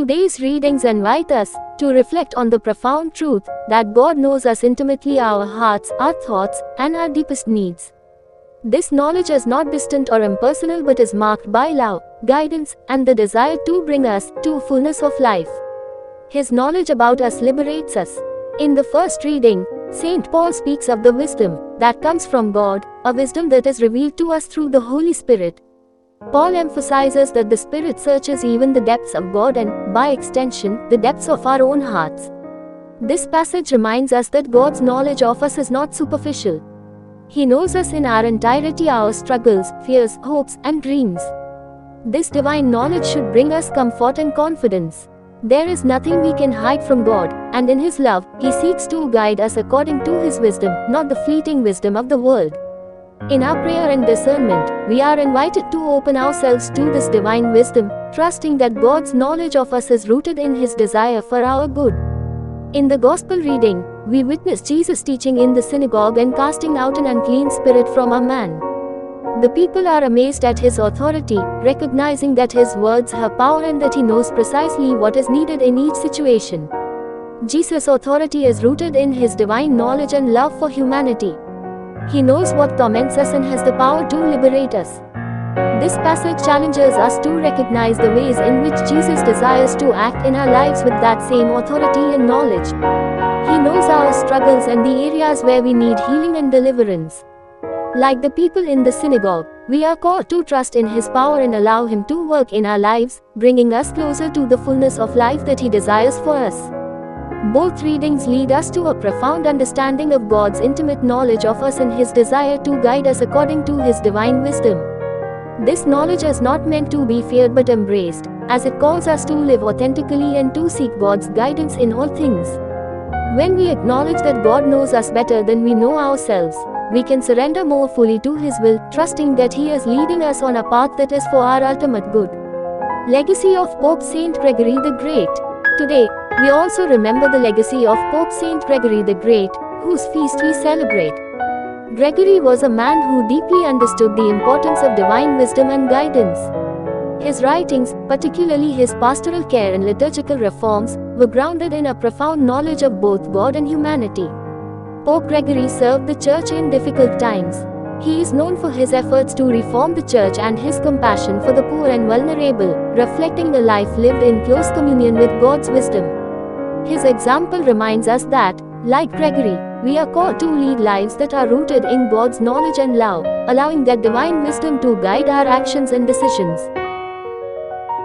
Today's readings invite us to reflect on the profound truth that God knows us intimately, our hearts, our thoughts, and our deepest needs. This knowledge is not distant or impersonal but is marked by love, guidance, and the desire to bring us to fullness of life. His knowledge about us liberates us. In the first reading, St. Paul speaks of the wisdom that comes from God, a wisdom that is revealed to us through the Holy Spirit. Paul emphasizes that the Spirit searches even the depths of God and, by extension, the depths of our own hearts. This passage reminds us that God's knowledge of us is not superficial. He knows us in our entirety, our struggles, fears, hopes, and dreams. This divine knowledge should bring us comfort and confidence. There is nothing we can hide from God, and in His love, He seeks to guide us according to His wisdom, not the fleeting wisdom of the world. In our prayer and discernment, we are invited to open ourselves to this divine wisdom, trusting that God's knowledge of us is rooted in His desire for our good. In the Gospel reading, we witness Jesus teaching in the synagogue and casting out an unclean spirit from a man. The people are amazed at His authority, recognizing that His words have power and that He knows precisely what is needed in each situation. Jesus' authority is rooted in His divine knowledge and love for humanity. He knows what torments us and has the power to liberate us. This passage challenges us to recognize the ways in which Jesus desires to act in our lives with that same authority and knowledge. He knows our struggles and the areas where we need healing and deliverance. Like the people in the synagogue, we are called to trust in His power and allow Him to work in our lives, bringing us closer to the fullness of life that He desires for us. Both readings lead us to a profound understanding of God's intimate knowledge of us and His desire to guide us according to His divine wisdom. This knowledge is not meant to be feared but embraced, as it calls us to live authentically and to seek God's guidance in all things. When we acknowledge that God knows us better than we know ourselves, we can surrender more fully to His will, trusting that He is leading us on a path that is for our ultimate good. Legacy of Pope Saint Gregory the Great. Today, we also remember the legacy of Pope Saint Gregory the Great, whose feast we celebrate. Gregory was a man who deeply understood the importance of divine wisdom and guidance. His writings, particularly his pastoral care and liturgical reforms, were grounded in a profound knowledge of both God and humanity. Pope Gregory served the Church in difficult times. He is known for his efforts to reform the Church and his compassion for the poor and vulnerable, reflecting a life lived in close communion with God's wisdom. His example reminds us that, like Gregory, we are called to lead lives that are rooted in God's knowledge and love, allowing that divine wisdom to guide our actions and decisions.